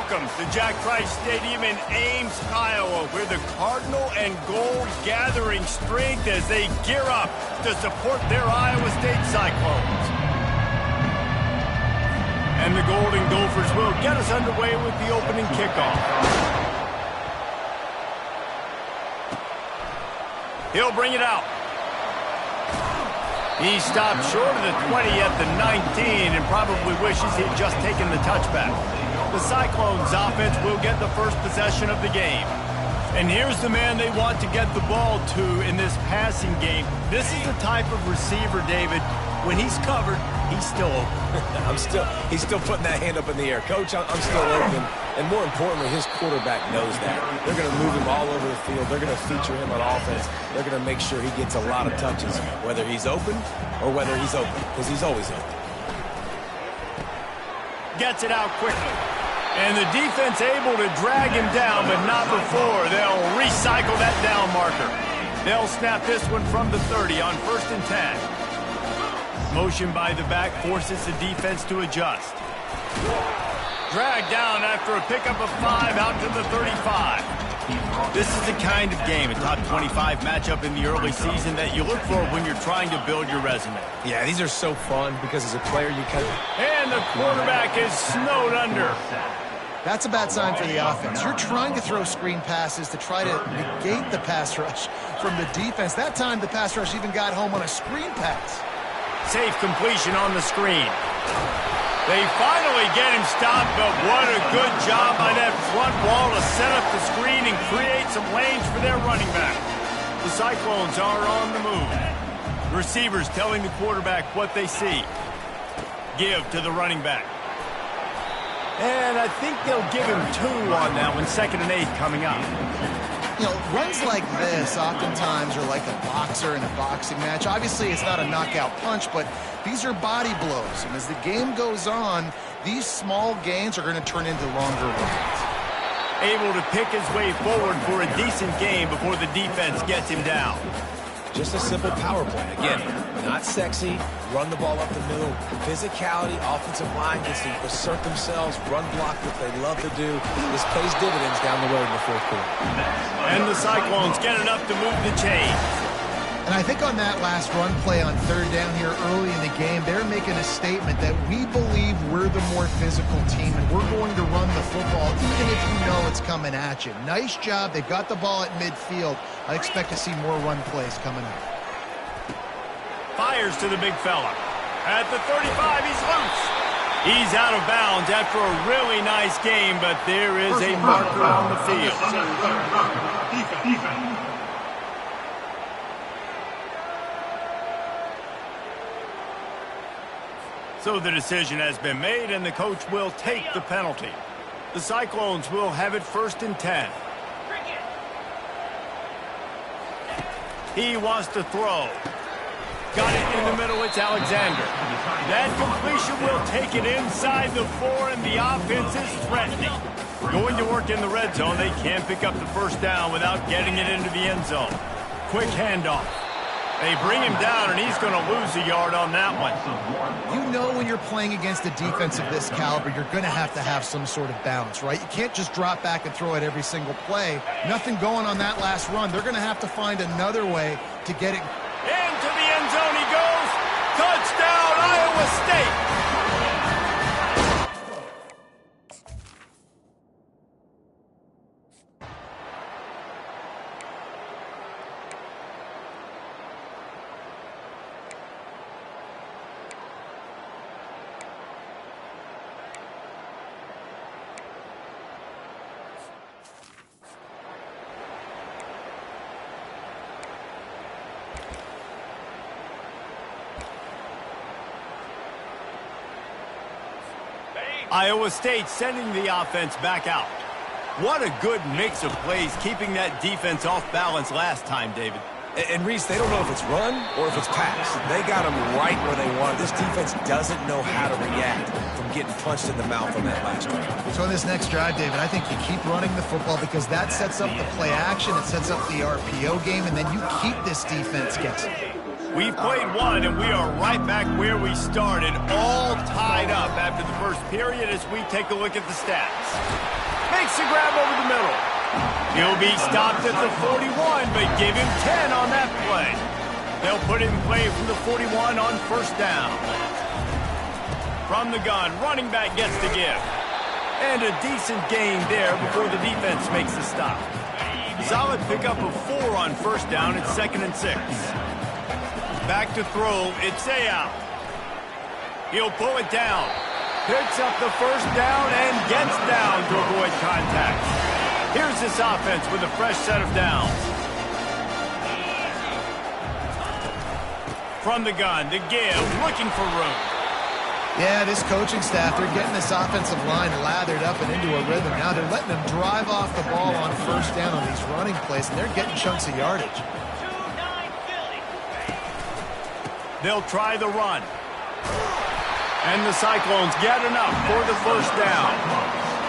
Welcome to Jack Trice Stadium in Ames, Iowa, where the Cardinal and Gold gathering strength as they gear up to support their Iowa State Cyclones. And the Golden Gophers will get us underway with the opening kickoff. He'll bring it out. He stopped short of the 20 at the 19 and probably wishes he'd just taken the touchback. The Cyclones offense will get the first possession of the game. And here's the man they want to get the ball to in this passing game. This is the type of receiver, David, when he's covered, he's still open. He's still putting that hand up in the air. Coach, I'm still open. And more importantly, his quarterback knows that. They're going to move him all over the field. They're going to feature him on offense. They're going to make sure he gets a lot of touches, whether he's open or whether he's open, because he's always open. Gets it out quickly. And the defense able to drag him down, but not before. They'll recycle that down marker. They'll snap this one from the 30 on 1st and 10. Motion by the back forces the defense to adjust. Dragged down after a pickup of 5 out to the 35. This is the kind of game, a top 25 matchup in the early season, that you look for when you're trying to build your resume. Yeah, these are so fun because as a player you can... And the quarterback is snowed under. That's a bad sign for the offense. You're trying to throw screen passes to try to negate the pass rush from the defense. That time the pass rush even got home on a screen pass. Safe completion on the screen. They finally get him stopped, but what a good job by that front wall to set up the screen and create some lanes for their running back. The Cyclones are on the move. Receivers telling the quarterback what they see. Give to the running back. And I think they'll give him 2 on that one, 2nd and 8 coming up. You know, runs like this oftentimes are like a boxer in a boxing match. Obviously, it's not a knockout punch, but these are body blows. And as the game goes on, these small gains are going to turn into longer runs. Able to pick his way forward for a decent game before the defense gets him down. Just a simple power play. Again, not sexy, run the ball up the middle. Physicality, offensive line gets to assert themselves, run block, what they love to do. This pays dividends down the road in the 4th quarter. And the Cyclones get enough to move the chains. And I think on that last run play on 3rd down here early in the game, they're making a statement that we believe we're the more physical team and we're going to run the football even if you know it's coming at you. Nice job. They've got the ball at midfield. I expect to see more run plays coming up. Fires to the big fella. At the 35, he's loose. He's out of bounds after a really nice game, but there is a marker on the field. Defense. So the decision has been made, and the coach will take the penalty. The Cyclones will have it 1st and 10. He wants to throw. Got it in the middle, it's Alexander. That completion will take it inside the 4, and the offense is threatening. Going to work in the red zone, they can't pick up the 1st down without getting it into the end zone. Quick handoff. They bring him down, and he's going to lose a yard on that one. You know when you're playing against a defense of this caliber, you're going to have some sort of balance, right? You can't just drop back and throw it every single play. Nothing going on that last run. They're going to have to find another way to get it. Into the end zone he goes. Touchdown, Iowa State. Iowa State sending the offense back out. What a good mix of plays, keeping that defense off balance last time, David. And Reese, they don't know if it's run or if it's pass. They got them right where they want. This defense doesn't know how to react from getting punched in the mouth on that last drive. So in this next drive, David, I think you keep running the football because that sets up the play action, it sets up the RPO game, and then you keep this defense guessing. We've played one, and we are right back where we started, all tied up after after the first period as we take a look at the stats. Makes the grab over the middle. He'll be stopped at the 41, but give him 10 on that play. They'll put it in play from the 41 on first down. From the gun, running back gets the give. And a decent gain there before the defense makes the stop. Solid pickup of 4 on first down at 2nd and 6. Back to throw, it's out. He'll pull it down. Picks up the first down and gets down to avoid contact. Here's this offense with a fresh set of downs. From the gun, the give, looking for room. Yeah, this coaching staff, they're getting this offensive line lathered up and into a rhythm. Now they're letting them drive off the ball on first down on these running plays, and they're getting chunks of yardage. They'll try the run. And the Cyclones get enough for the first down.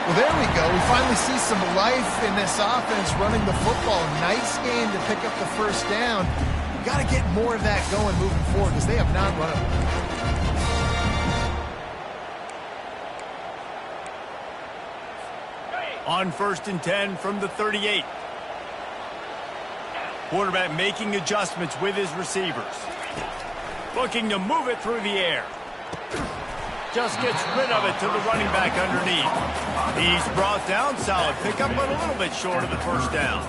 Well, there we go. We finally see some life in this offense running the football. Nice game to pick up the first down. Got to get more of that going moving forward because they have not run it. On 1st and 10 from the 38. Quarterback making adjustments with his receivers. Looking to move it through the air. Just gets rid of it to the running back underneath. He's brought down, solid pickup, but a little bit short of the first down.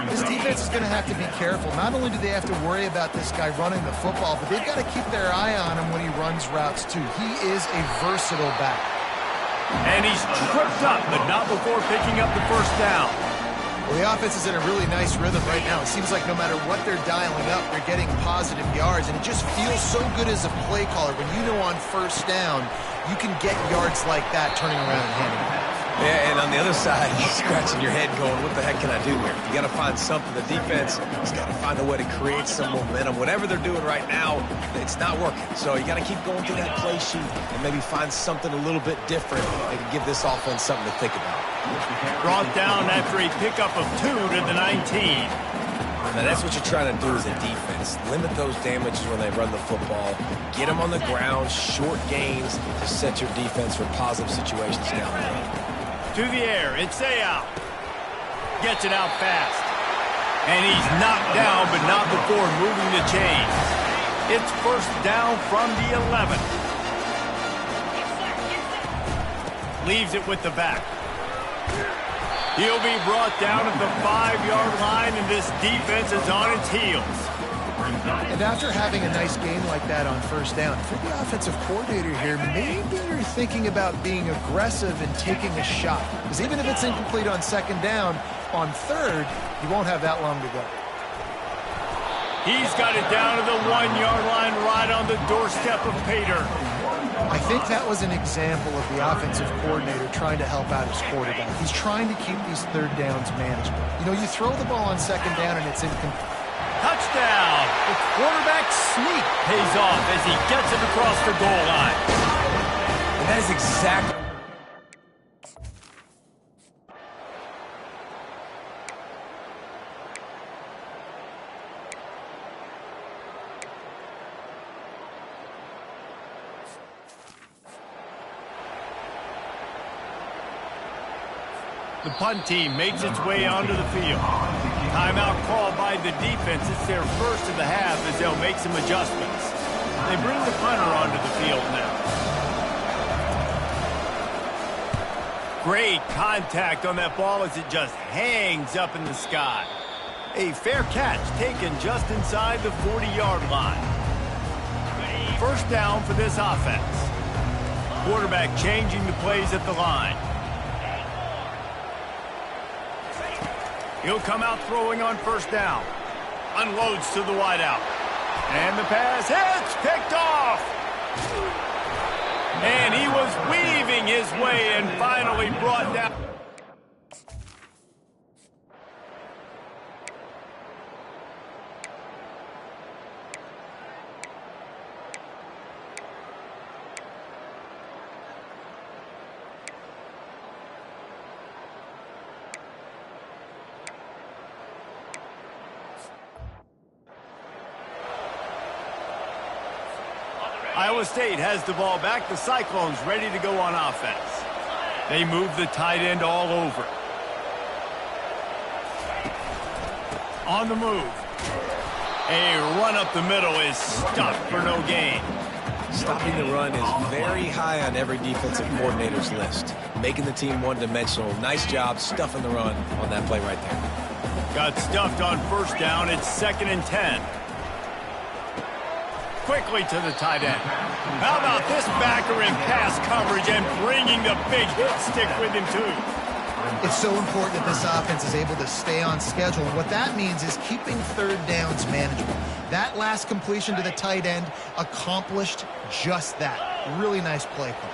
This defense is going to have to be careful. Not only do they have to worry about this guy running the football, but they've got to keep their eye on him when he runs routes too. He is a versatile back. And he's tripped up, but not before picking up the first down. Well, the offense is in a really nice rhythm right now. It seems like no matter what they're dialing up, they're getting positive yards, and it just feels so good as a play caller when you know on first down you can get yards like that turning around and handing it off. Yeah, and on the other side, you're scratching your head going, what the heck can I do here? You got to find something. The defense has got to find a way to create some momentum. Whatever they're doing right now, it's not working. So you got to keep going through that play sheet and maybe find something a little bit different that can give this offense something to think about. Brought down after a pickup of 2 to the 19. Now that's what you're trying to do as a defense. Limit those damages when they run the football. Get them on the ground, short gains to set your defense for positive situations down the road. To the air, it's out. Gets it out fast. And he's knocked down, but not before moving the chains. It's first down from the 11. Leaves it with the back. He'll be brought down at the 5-yard line, and this defense is on its heels. And after having a nice game like that on first down, for the offensive coordinator here, maybe you're thinking about being aggressive and taking a shot. Because even if it's incomplete on second down, on third, you won't have that long to go. He's got it down to the 1-yard line right on the doorstep of Pater. I think that was an example of the offensive coordinator trying to help out his quarterback. He's trying to keep these third downs manageable. You know, you throw the ball on second down and it's incomplete. Touchdown! The quarterback sneak pays off as he gets it across the goal line. And that is exactly... The punt team makes its way onto the field. Timeout called by the defense. It's their first of the half as they'll make some adjustments. They bring the punter onto the field now. Great contact on that ball as it just hangs up in the sky. A fair catch taken just inside the 40-yard line. First down for this offense. Quarterback changing the plays at the line. He'll come out throwing on first down. Unloads to the wideout. And the pass hits, picked off. And he was weaving his way and finally brought down. Iowa State has the ball back. The Cyclones ready to go on offense. They move the tight end all over. On the move. A run up the middle is stuffed for no gain. Stopping the run is very high on every defensive coordinator's list. Making the team one-dimensional. Nice job stuffing the run on that play right there. Got stuffed on first down. It's 2nd and 10. Quickly to the tight end. How about this backer in pass coverage and bringing the big hit stick with him too? It's so important that this offense is able to stay on schedule. And what that means is keeping third downs manageable. That last completion to the tight end accomplished just that. Really nice play call.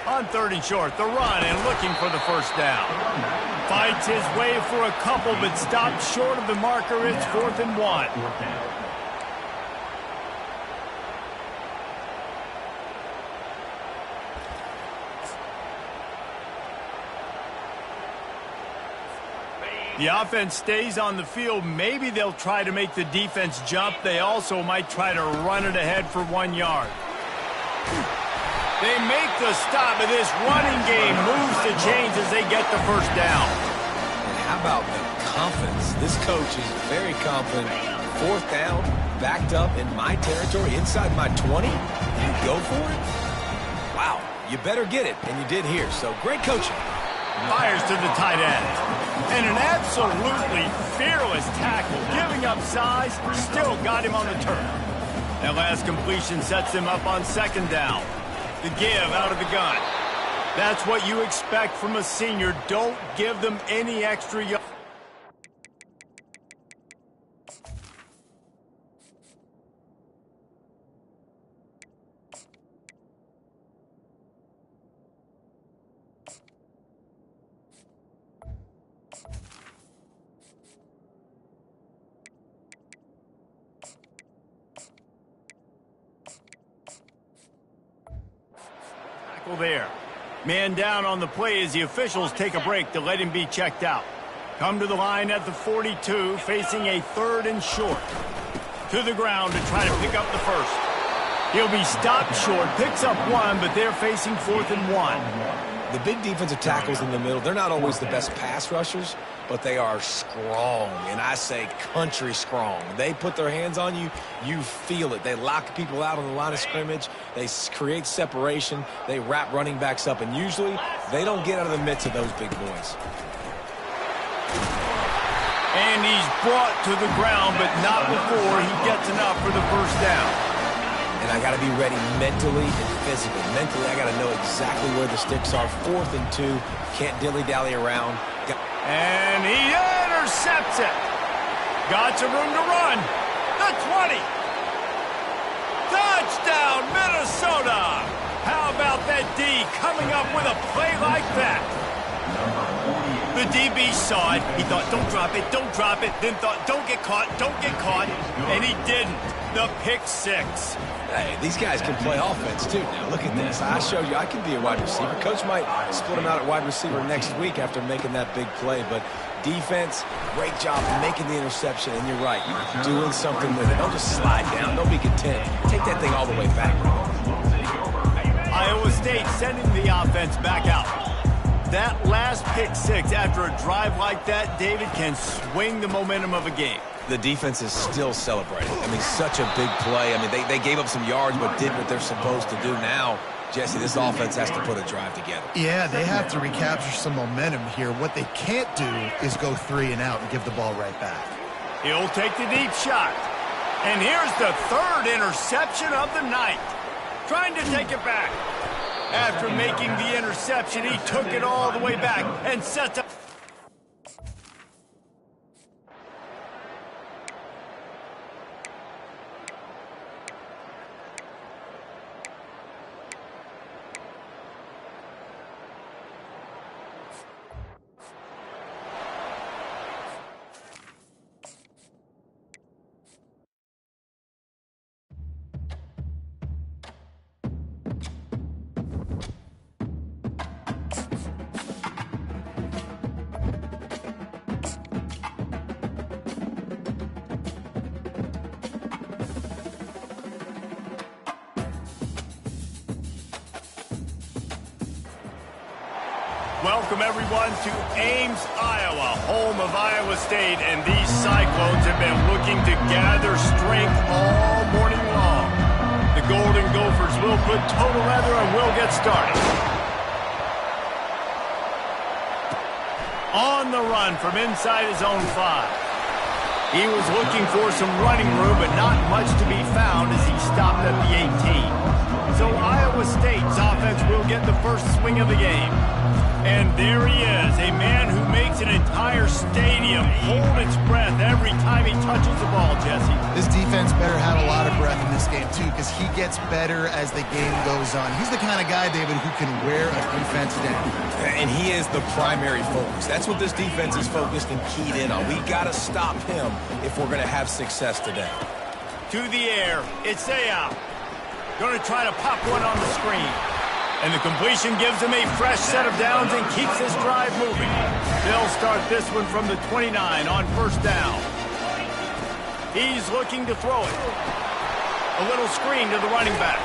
On 3rd and short, the run and looking for the first down. Fights his way for a couple, but stopped short of the marker. It's 4th and 1. The offense stays on the field. Maybe they'll try to make the defense jump. They also might try to run it ahead for 1 yard. They make the stop, but this running game moves the chains as they get the first down. And how about the confidence? This coach is very confident. 4th down, backed up in my territory, inside my 20. You go for it? Wow, you better get it, and you did here. So great coaching. Fires to the tight end. And an absolutely fearless tackle, giving up size, still got him on the turf. That last completion sets him up on 2nd down. The give out of the gun. That's what you expect from a senior. Don't give them any extra yards. There. Man down on the play as the officials take a break to let him be checked out. Come to the line at the 42, facing a 3rd and short. To the ground to try to pick up the first. He'll be stopped short, picks up 1, but they're facing 4th and 1. The big defensive tackles in the middle, they're not always the best pass rushers, but they are strong, and I say country strong. They put their hands on you, you feel it. They lock people out on the line of scrimmage. They create separation. They wrap running backs up, and usually they don't get out of the midst of those big boys. And he's brought to the ground, but not before he gets enough for the first down. And I got to be ready mentally and physically. Mentally, I got to know exactly where the sticks are. 4th and 2. Can't dilly-dally around. And he intercepts it. Got some room to run. The 20. Touchdown, Minnesota. How about that D coming up with a play like that? The DB saw it. He thought, don't drop it, don't drop it. Then thought, don't get caught, don't get caught. And he didn't. The pick 6. Hey, these guys can play offense, too. Now, look at this. I showed you I can be a wide receiver. Coach might split him out at wide receiver next week after making that big play. But defense, great job making the interception. And you're right, doing something with it. Don't just slide down. Don't be content. Take that thing all the way back. Iowa State sending the offense back out. That last pick 6 after a drive like that, David, can swing the momentum of a game. The defense is still celebrating. I mean, such a big play. I mean, they gave up some yards but did what they're supposed to do. Now, Jesse, this offense has to put a drive together. Yeah, they have to recapture some momentum here. What they can't do is go 3 and out and give the ball right back. He'll take the deep shot. And here's the 3rd interception of the night. Trying to take it back. After making the interception, he took it all the way back and set up. Welcome, everyone, to Ames, Iowa, home of Iowa State, and these Cyclones have been looking to gather strength all morning long. The Golden Gophers will put total leather and will get started. On the run from inside his own 5. He was looking for some running room, but not much to be found as he stopped at the 18. So Iowa State's offense will get the first swing of the game. And there he is, a man who makes an entire stadium hold its breath every time he touches the ball, Jesse. This defense better have a lot of breath in this game, too, because he gets better as the game goes on. He's the kind of guy, David, who can wear a defense down. And he is the primary focus. That's what this defense is focused and keyed in on. We got to stop him if we're going to have success today. To the air, it's out. Going to try to pop one on the screen. And the completion gives him a fresh set of downs and keeps this drive moving. They'll start this one from the 29 on first down. He's looking to throw it. A little screen to the running back.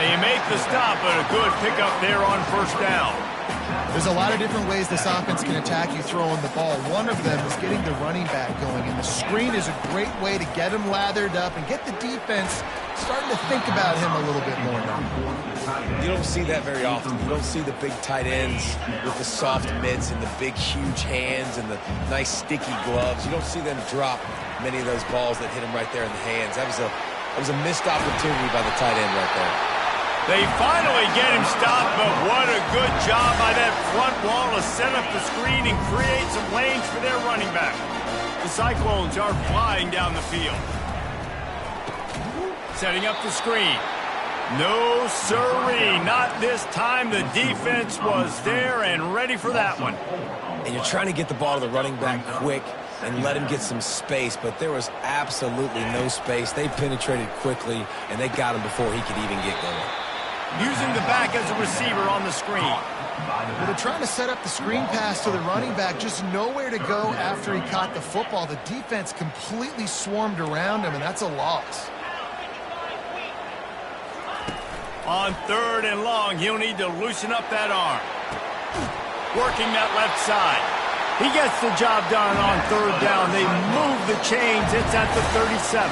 They make the stop, but a good pickup there on first down. There's a lot of different ways this offense can attack you throwing the ball. One of them is getting the running back going, and the screen is a great way to get him lathered up and get the defense starting to think about him a little bit more now. You don't see that very often. You don't see the big tight ends with the soft mitts and the big, huge hands and the nice, sticky gloves. You don't see them drop many of those balls that hit him right there in the hands. That was a missed opportunity by the tight end right there. They finally get him stopped, but what a good job by that front wall to set up the screen and create some lanes for their running back. The Cyclones are flying down the field. Setting up the screen. No sirree, not this time. The defense was there and ready for that one. And you're trying to get the ball to the running back quick and let him get some space, but there was absolutely no space. They penetrated quickly, and they got him before he could even get going. Using the back as a receiver on the screen. Well, they're trying to set up the screen pass to the running back, just nowhere to go after he caught the football. The defense completely swarmed around him, and that's a loss. On third and long, he'll need to loosen up that arm. Working that left side. He gets the job done on third down. They move the chains. It's at the 37.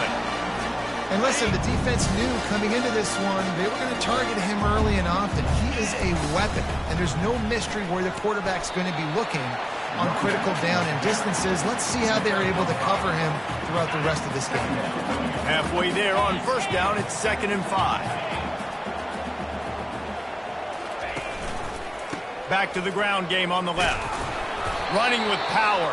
And listen, the defense knew coming into this one, they were going to target him early and often. He is a weapon, and there's no mystery where the quarterback's going to be looking on critical down and distances. Let's see how they're able to cover him throughout the rest of this game. Halfway there on first down, it's 2nd and 5. Back to the ground game on the left. Running with power.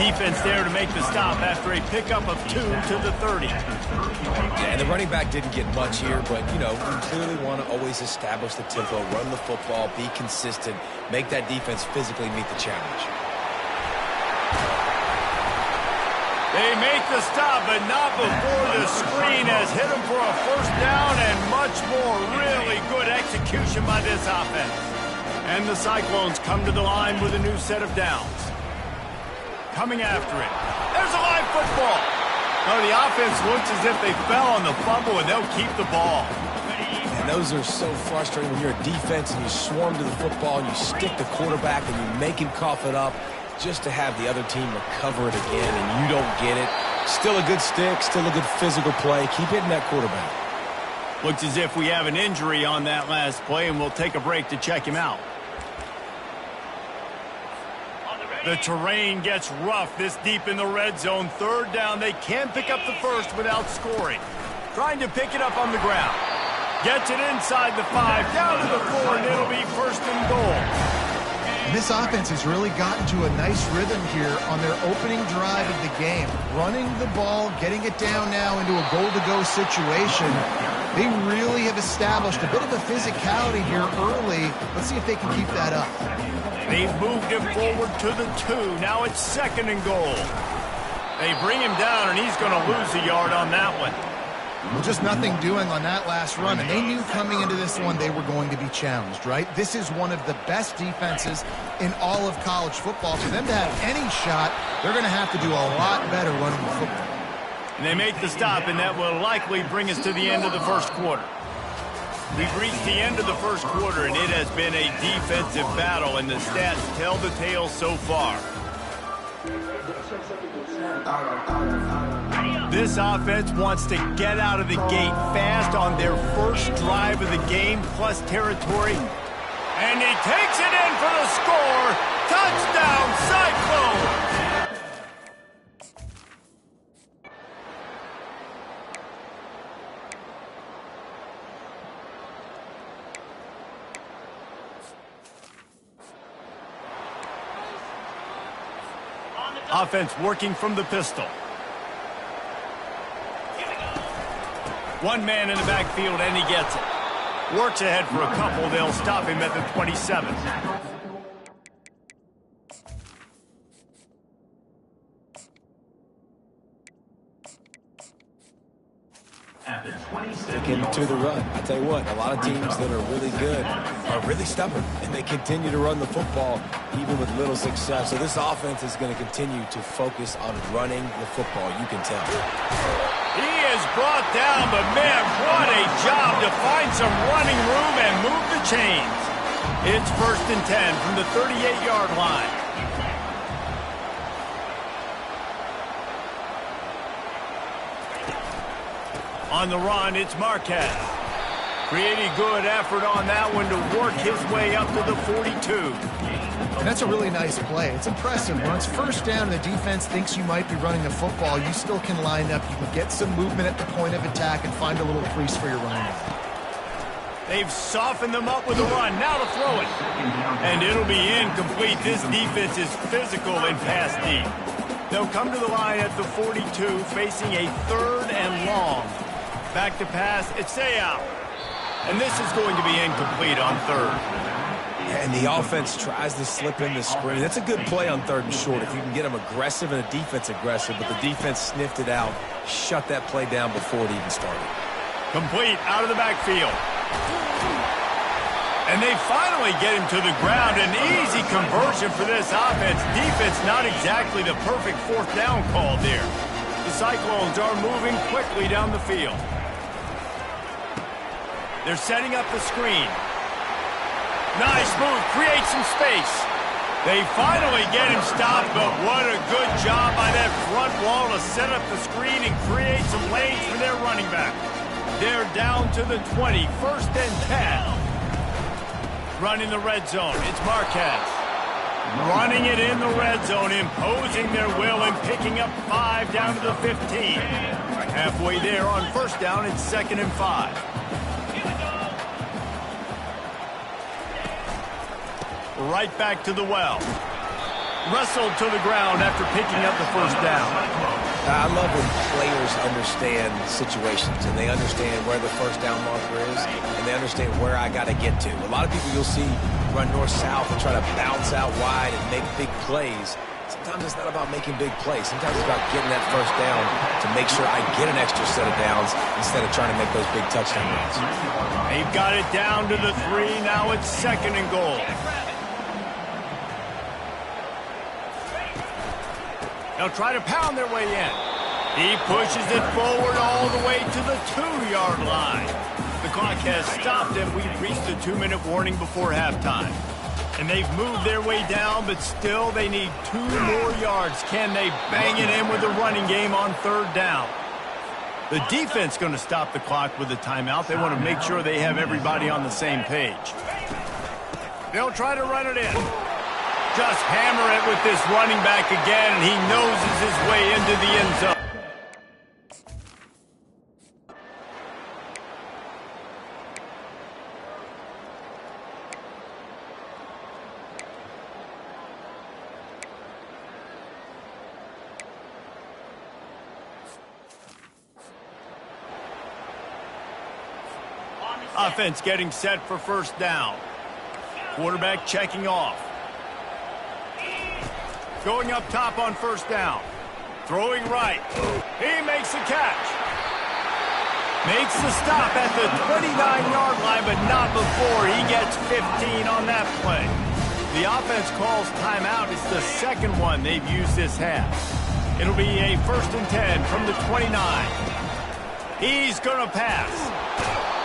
Defense there to make the stop after a pickup of 2 to the 30. Yeah, and the running back didn't get much here, but, you know, you clearly want to always establish the tempo, run the football, be consistent, make that defense physically meet the challenge. They make the stop, but not before the screen has hit them for a first down and much more. Really good execution by this offense. And the Cyclones come to the line with a new set of downs. Coming after it. There's a live football. No, the offense looks as if they fell on the fumble, and they'll keep the ball. And those are so frustrating when you're a defense and you swarm to the football and you stick the quarterback and you make him cough it up just to have the other team recover it again, and you don't get it. Still a good stick, still a good physical play. Keep hitting that quarterback. Looks as if we have an injury on that last play, and we'll take a break to check him out. The terrain gets rough this deep in the red zone. Third down, they can't pick up the first without scoring. Trying to pick it up on the ground. Gets it inside the 5, down to the 4, and it'll be 1st and goal. This offense has really gotten to a nice rhythm here on their opening drive of the game. Running the ball, getting it down now into a goal-to-go situation. They really have established a bit of a physicality here early. Let's see if they can keep that up. They've moved him forward to the 2. Now it's 2nd and goal. They bring him down, and he's going to lose a yard on that one. Well, just nothing doing on that last run, and they knew coming into this one they were going to be challenged, right? This is one of the best defenses in all of college football. For them to have any shot, they're going to have to do a lot better running the football. And they make the stop, and that will likely bring us to the end of the first quarter. We've reached the end of the first quarter, and it has been a defensive battle, and the stats tell the tale so far. This offense wants to get out of the gate fast on their first drive of the game, plus territory. And he takes it in for the score. Touchdown, Cyclones! Offense working from the pistol. One man in the backfield, and he gets it. Works ahead for a couple. They'll stop him at the 27. Sticking to the run. I tell you what, a lot of teams that are really good are really stubborn, and they continue to run the football even with little success. So this offense is going to continue to focus on running the football, you can tell. He is brought down, but man, what a job to find some running room and move the chains. It's 1st and 10 from the 38-yard line. On the run, it's Marquez. Pretty good effort on that one to work his way up to the 42. And that's a really nice play. It's impressive. When it's first down and the defense thinks you might be running the football, you still can line up. You can get some movement at the point of attack and find a little crease for your running back. They've softened them up with a run. Now to throw it. And it'll be incomplete. This defense is physical and pass deep. They'll come to the line at the 42, facing a 3rd and long. Back to pass, it's out. And this is going to be incomplete on 3rd. And the offense tries to slip in the screen. That's a good play on 3rd and short if you can get them aggressive and the defense aggressive, but the defense sniffed it out, shut that play down before it even started. Complete out of the backfield. And they finally get him to the ground. An easy conversion for this offense. Defense not exactly the perfect 4th down call there. The Cyclones are moving quickly down the field. They're setting up the screen. Nice move, create some space. They finally get him stopped, but what a good job by that front wall to set up the screen and create some lanes for their running back. They're down to the 20, 1st and 10. Running the red zone, it's Marquez. Running it in the red zone, imposing their will and picking up 5 down to the 15. Halfway there on 1st down, it's 2nd and 5. Right back to the well. Wrestled to the ground after picking up the 1st down. I love when players understand situations and they understand where the 1st down marker is and they understand where I got to get to. A lot of people you'll see run north-south and try to bounce out wide and make big plays. Sometimes it's not about making big plays. Sometimes it's about getting that 1st down to make sure I get an extra set of downs instead of trying to make those big touchdown runs. They've got it down to the 3. Now it's 2nd and goal. They'll try to pound their way in. He pushes it forward all the way to the 2-yard line. The clock has stopped, and we've reached a 2-minute warning before halftime. And they've moved their way down, but still they need 2 more yards. Can they bang it in with the running game on 3rd down? The defense going to stop the clock with a timeout. They want to make sure they have everybody on the same page. They'll try to run it in. Just hammer it with this running back again, and he noses his way into the end zone. Offense getting set for 1st down. Quarterback checking off. Going up top on 1st down. Throwing right. He makes the catch. Makes the stop at the 29-yard line, but not before he gets 15 on that play. The offense calls timeout. It's the 2nd one they've used this half. It'll be a 1st and 10 from the 29. He's going to pass.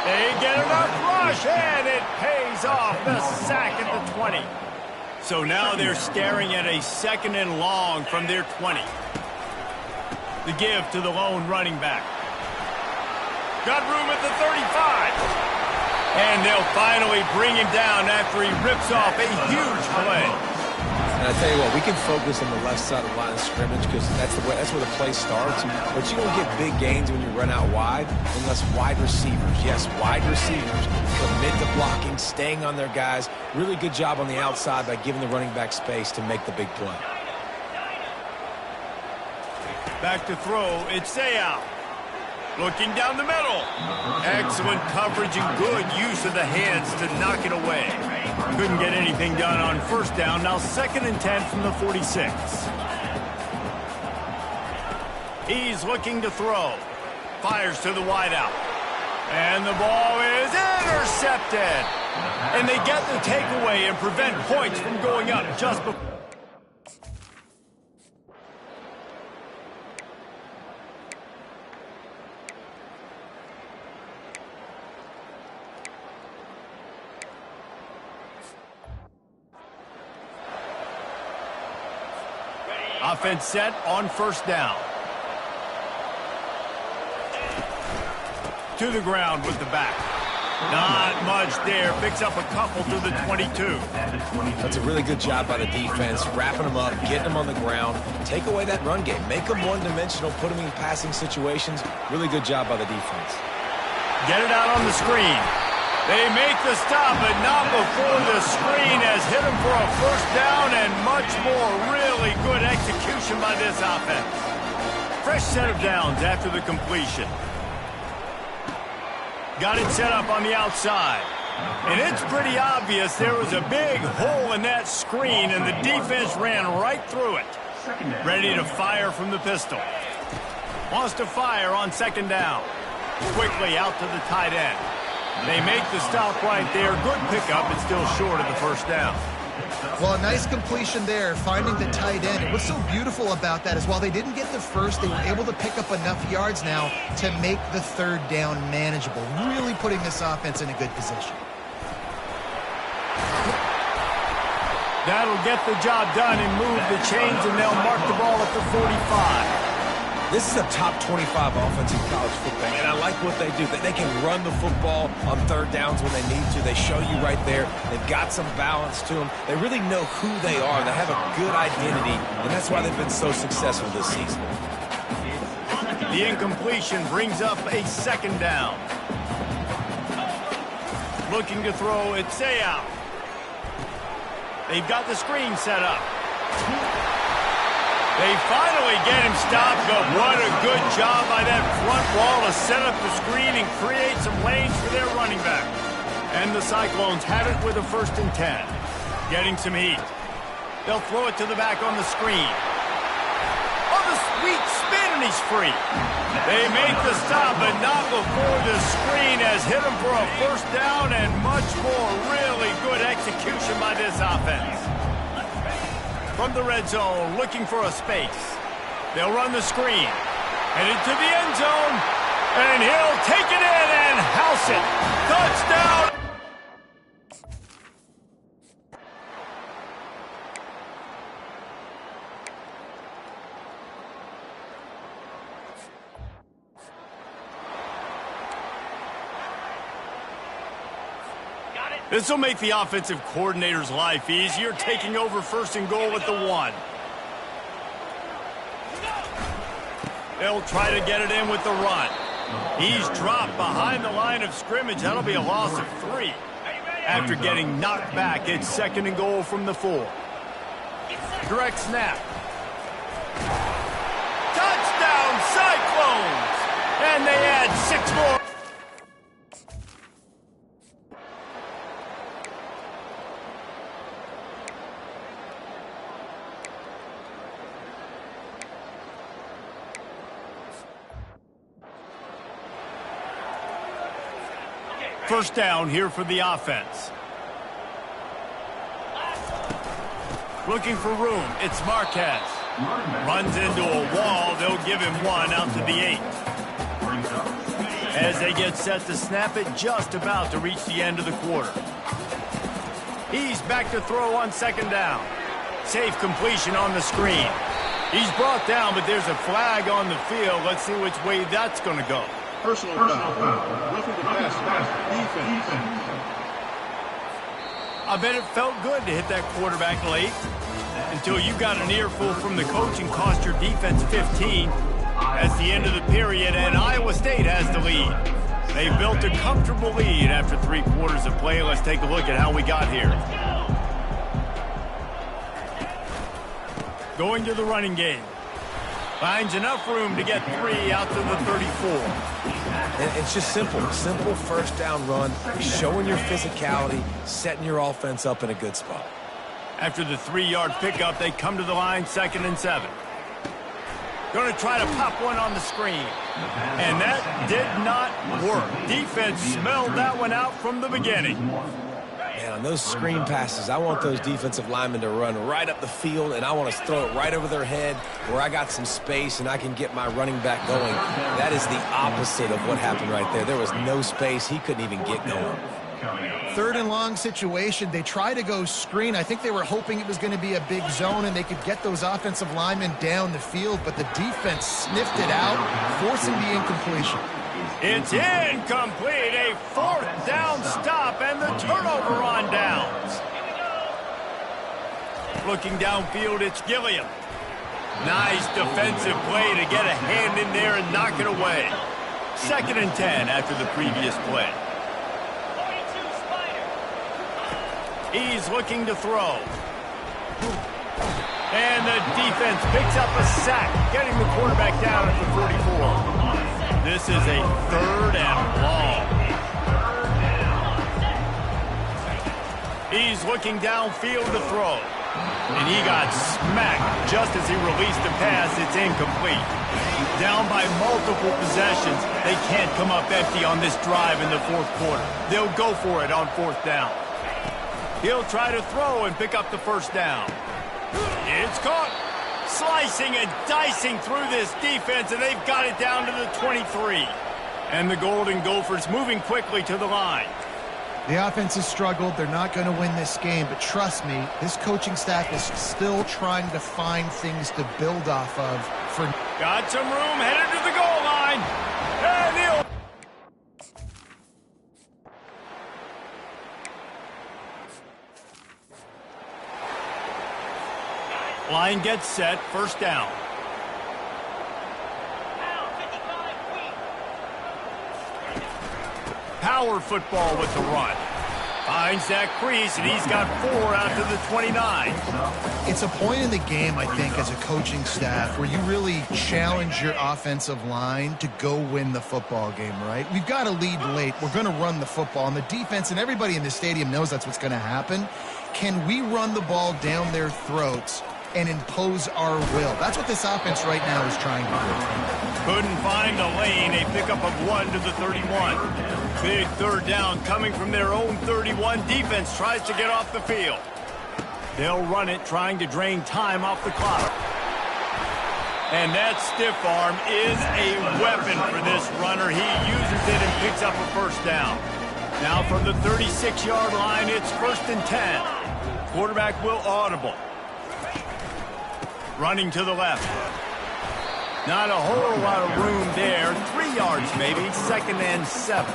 They get enough rush, and it pays off. The sack at the 20. So now they're staring at a 2nd and long from their 20. The give to the lone running back. Got room at the 35. And they'll finally bring him down after he rips off a huge play. And I tell you what, we can focus on the left side of the line of scrimmage because that's where the play starts. But you don't get big gains when you run out wide unless wide receivers, yes, wide receivers, commit to blocking, staying on their guys. Really good job on the outside by giving the running back space to make the big play. Back to throw, it's Seau. Looking down the middle. Excellent coverage and good use of the hands to knock it away. Couldn't get anything done on 1st down. Now 2nd and 10 from the 46. He's looking to throw. Fires to the wideout. And the ball is intercepted. And they get the takeaway and prevent points from going up just before. Offense set on 1st down. To the ground with the back. Not much there. Picks up a couple to the 22. That's a really good job by the defense, wrapping them up, getting them on the ground. Take away that run game. Make them one-dimensional, put them in passing situations. Really good job by the defense. Get it out on the screen. They make the stop, but not before the screen has hit him for a 1st down and much more. Really good execution by this offense. Fresh set of downs after the completion. Got it set up on the outside. And it's pretty obvious there was a big hole in that screen, and the defense ran right through it. Ready to fire from the pistol. Wants to fire on 2nd down. Quickly out to the tight end. They make the stop right there. Good pickup. It's still short of the 1st down. Well, a nice completion there, finding the tight end. And what's so beautiful about that is while they didn't get the first, they were able to pick up enough yards now to make the 3rd down manageable, really putting this offense in a good position. That'll get the job done and move the chains, and they'll mark the ball at the 45. This is a top 25 offense in college football, and I like what they do. They can run the football on 3rd downs when they need to. They show you right there. They've got some balance to them. They really know who they are. They have a good identity, and that's why they've been so successful this season. The incompletion brings up a 2nd down. Looking to throw, it's Seau. They've got the screen set up. They finally get him stopped, but what a good job by that front wall to set up the screen and create some lanes for their running back. And the Cyclones have it with a 1st and 10. Getting some heat. They'll throw it to the back on the screen. Oh, the sweet spin, and he's free. They make the stop, but not before the screen has hit him for a 1st down and much more. Really good execution by this offense. From the red zone, looking for a space. They'll run the screen. Headed to the end zone. And he'll take it in and house it. Touchdown! This will make the offensive coordinator's life easier, taking over 1st and goal at the 1. They'll try to get it in with the run. He's dropped behind the line of scrimmage. That'll be a loss of 3. After getting knocked back, it's 2nd and goal from the 4. Direct snap. Touchdown, Cyclones! And they add 6 more. First down here for the offense. Looking for room. It's Marquez. Runs into a wall. They'll give him 1 out to the 8. as they get set to snap it just about to reach the end of the quarter. He's back to throw on second down. Safe completion on the screen. He's brought down, but there's a flag on the field. Let's see which way that's going to go. Personal foul. Roughing the passer. Defense. I bet it felt good to hit that quarterback late until you got an earful from the coach and cost your defense 15. That's the end of the period, and Iowa State has the lead. They built a comfortable lead after 3 quarters of play. Let's take a look at how we got here. Going to the running game. Finds enough room to get 3 out to the 34. And it's just simple. Simple first down run, showing your physicality, setting your offense up in a good spot. After the 3-yard pickup, they come to the line 2nd and 7. Going to try to pop one on the screen. And that did not work. Defense smelled that one out from the beginning. Man, on those screen passes, I want those defensive linemen to run right up the field, and I want to throw it right over their head where I got some space and I can get my running back going. That is the opposite of what happened right there. There was no space. He couldn't even get going. 3rd and long situation. They try to go screen. I think they were hoping it was going to be a big zone and they could get those offensive linemen down the field, but the defense sniffed it out, forcing the incompletion. It's incomplete. A 4th down stop and the turnover on downs. Looking downfield, it's Gilliam. Nice defensive play to get a hand in there and knock it away. 2nd and 10 after the previous play. He's looking to throw. And the defense picks up a sack, getting the quarterback down at the 44. This is a 3rd and long. He's looking downfield to throw. And he got smacked just as he released the pass. It's incomplete. Down by multiple possessions. They can't come up empty on this drive in the 4th quarter. They'll go for it on 4th down. He'll try to throw and pick up the 1st down. It's caught. Slicing and dicing through this defense, and they've got it down to the 23. And the Golden Gophers moving quickly to the line. The offense has struggled. They're not going to win this game, but trust me, this coaching staff is still trying to find things to build off of. Got some room, headed to the goal line. And he'll... Line gets set, 1st down. Power football with the run. Finds that crease, and he's got 4 out to the 29. It's a point in the game, I think, as a coaching staff, where you really challenge your offensive line to go win the football game, right? We've got to lead late. We're going to run the football. And the defense and everybody in the stadium knows that's what's going to happen. Can we run the ball down their throats and impose our will? That's what this offense right now is trying to do. Couldn't find a lane. A pickup of 1 to the 31. Big 3rd down coming from their own 31. Defense tries to get off the field. They'll run it, trying to drain time off the clock. And that stiff arm is a weapon for this runner. He uses it and picks up a 1st down. Now from the 36-yard line, it's 1st and 10. Quarterback will audible. Running to the left. Not a whole lot of room there. 3 yards maybe. 2nd and 7.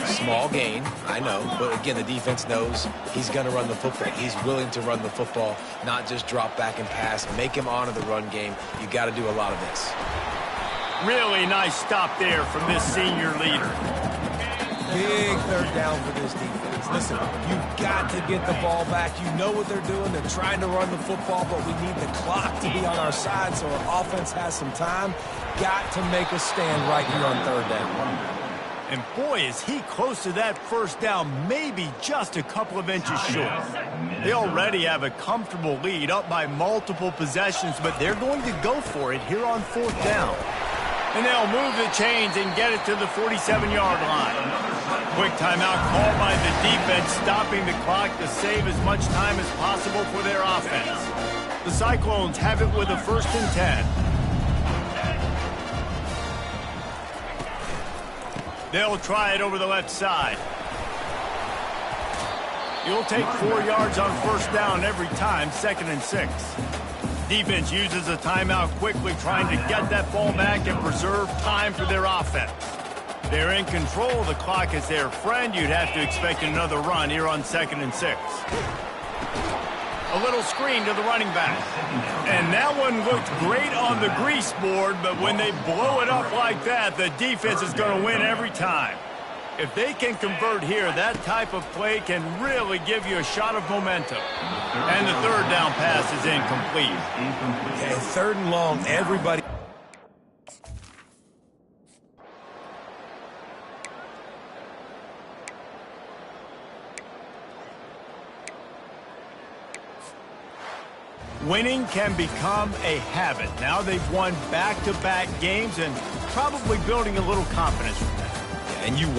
Small gain, I know. But again, the defense knows he's going to run the football. He's willing to run the football, not just drop back and pass. Make him honor the run game. You got to do a lot of this. Really nice stop there from this senior leader. Big 3rd down for this defense. Listen, you've got to get the ball back. You know what they're doing. They're trying to run the football, but we need the clock to be on our side so our offense has some time. Got to make a stand right here on 3rd down. And boy, is he close to that 1st down, maybe just a couple of inches short. They already have a comfortable lead up by multiple possessions, but they're going to go for it here on 4th down. And they'll move the chains and get it to the 47-yard line. Quick timeout called by the defense, stopping the clock to save as much time as possible for their offense. The Cyclones have it with a 1st and 10. They'll try it over the left side. You'll take 4 yards on first down every time, 2nd and 6. Defense uses a timeout quickly, trying to get that ball back and preserve time for their offense. They're in control. The clock is their friend. You'd have to expect another run here on 2nd and 6. A little screen to the running back. And that one looked great on the grease board, but when they blow it up like that, the defense is going to win every time. If they can convert here, that type of play can really give you a shot of momentum. And the 3rd down pass is incomplete. And 3rd and long, everybody. Winning can become a habit. Now they've won back-to-back games and probably building a little confidence from that. And you want